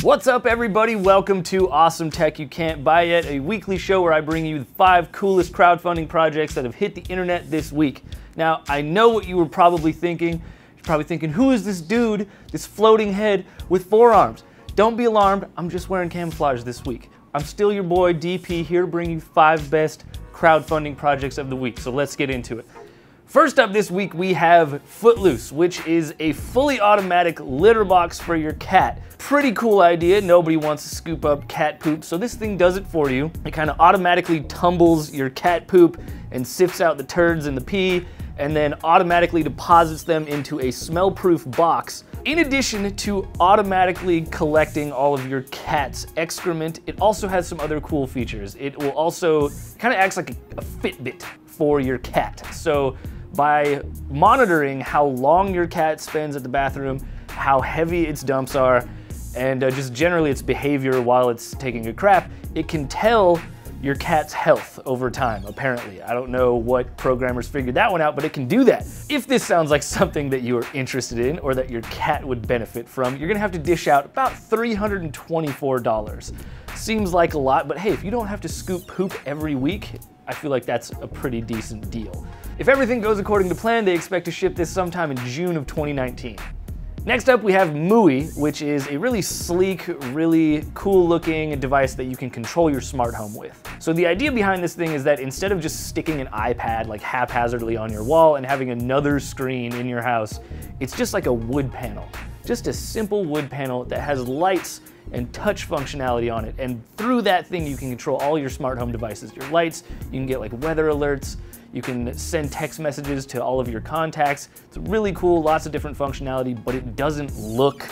What's up, everybody? Welcome to Awesome Tech You Can't Buy Yet, a weekly show where I bring you the 5 coolest crowdfunding projects that have hit the internet this week. Now, I know what you were probably thinking. You're probably thinking, who is this dude, this floating head with 4 arms? Don't be alarmed, I'm just wearing camouflage this week. I'm still your boy, DP, here to bring you 5 best crowdfunding projects of the week, so let's get into it. First up this week, we have Footloose, which is a fully automatic litter box for your cat. Pretty cool idea. Nobody wants to scoop up cat poop, so this thing does it for you. It kind of automatically tumbles your cat poop and sifts out the turds and the pee, and then automatically deposits them into a smell-proof box. In addition to automatically collecting all of your cat's excrement, it also has some other cool features. It will also kind of acts like a Fitbit for your cat. So by monitoring how long your cat spends at the bathroom, how heavy its dumps are, and just generally its behavior while it's taking a crap, it can tell your cat's health over time, apparently. I don't know what programmers figured that one out, but it can do that. If this sounds like something that you are interested in or that your cat would benefit from, you're gonna have to dish out about $324. Seems like a lot, but hey, if you don't have to scoop poop every week, I feel like that's a pretty decent deal. If everything goes according to plan, they expect to ship this sometime in June of 2019. Next up, we have Mooey, which is a really sleek, really cool looking device that you can control your smart home with. So the idea behind this thing is that instead of just sticking an iPad like haphazardly on your wall and having another screen in your house, it's just like a wood panel. Just a simple wood panel that has lights and touch functionality on it. And through that thing, you can control all your smart home devices. Your lights, you can get like weather alerts, you can send text messages to all of your contacts. It's really cool, lots of different functionality, but it doesn't look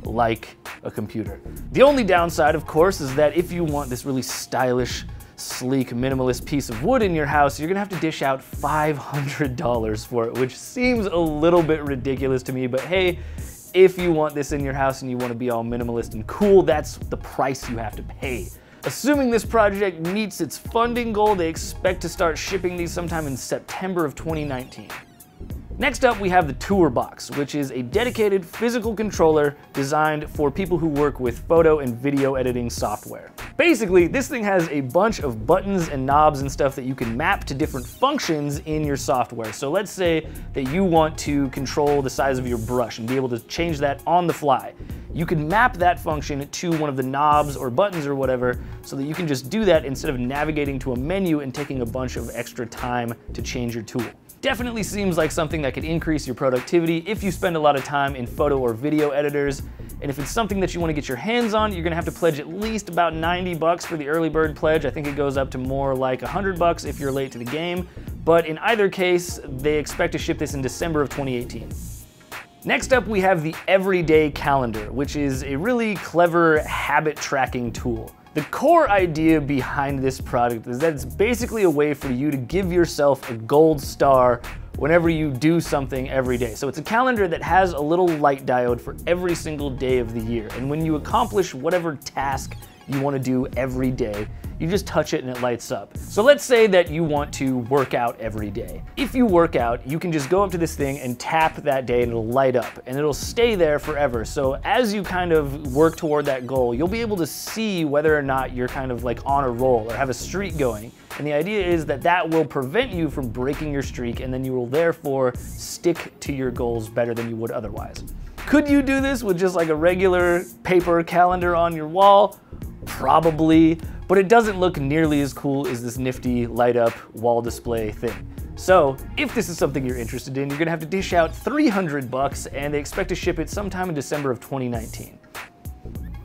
like a computer. The only downside, of course, is that if you want this really stylish, sleek, minimalist piece of wood in your house, you're gonna have to dish out $500 for it, which seems a little bit ridiculous to me, but hey, if you want this in your house and you want to be all minimalist and cool, that's the price you have to pay. Assuming this project meets its funding goal, they expect to start shipping these sometime in September of 2019. Next up, we have the Tourbox, which is a dedicated physical controller designed for people who work with photo and video editing software. Basically, this thing has a bunch of buttons and knobs and stuff that you can map to different functions in your software. So let's say that you want to control the size of your brush and be able to change that on the fly. You can map that function to one of the knobs or buttons or whatever so that you can just do that instead of navigating to a menu and taking a bunch of extra time to change your tool. Definitely seems like something that could increase your productivity if you spend a lot of time in photo or video editors. And if it's something that you want to get your hands on, you're gonna have to pledge at least about 90 bucks for the early bird pledge. I think it goes up to more like 100 bucks if you're late to the game. But in either case, they expect to ship this in December of 2018. Next up, we have the Everyday Calendar, which is a really clever habit tracking tool. The core idea behind this product is that it's basically a way for you to give yourself a gold star whenever you do something every day. So it's a calendar that has a little light diode for every single day of the year. And when you accomplish whatever task you want to do every day, you just touch it and it lights up. So let's say that you want to work out every day. If you work out, you can just go up to this thing and tap that day and it'll light up and it'll stay there forever. So as you kind of work toward that goal, you'll be able to see whether or not you're kind of like on a roll or have a streak going. And the idea is that that will prevent you from breaking your streak, and then you will therefore stick to your goals better than you would otherwise. Could you do this with just like a regular paper calendar on your wall? Probably, but it doesn't look nearly as cool as this nifty light up wall display thing. So if this is something you're interested in, you're gonna have to dish out 300 bucks, and they expect to ship it sometime in December of 2019.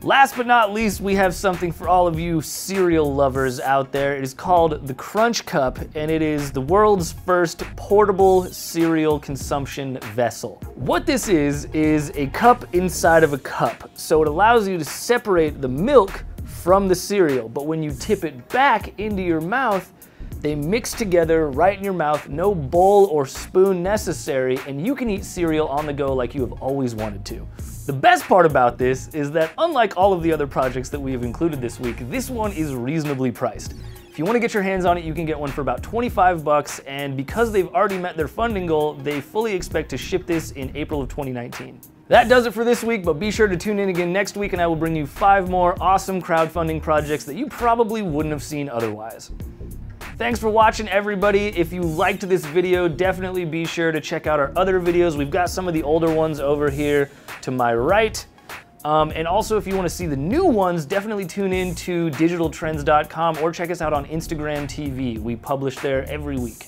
Last but not least, we have something for all of you cereal lovers out there. It is called the Crunch Cup, and it is the world's first portable cereal consumption vessel. What this is a cup inside of a cup. So it allows you to separate the milk from the cereal, but when you tip it back into your mouth, they mix together right in your mouth, no bowl or spoon necessary, and you can eat cereal on the go like you have always wanted to. The best part about this is that unlike all of the other projects that we have included this week, this one is reasonably priced. If you want to get your hands on it, you can get one for about 25 bucks, and because they've already met their funding goal, they fully expect to ship this in April of 2019. That does it for this week, but be sure to tune in again next week and I will bring you 5 more awesome crowdfunding projects that you probably wouldn't have seen otherwise. Thanks for watching, everybody. If you liked this video, definitely be sure to check out our other videos. We've got some of the older ones over here to my right. And also, if you want to see the new ones, definitely tune in to digitaltrends.com or check us out on Instagram TV. We publish there every week.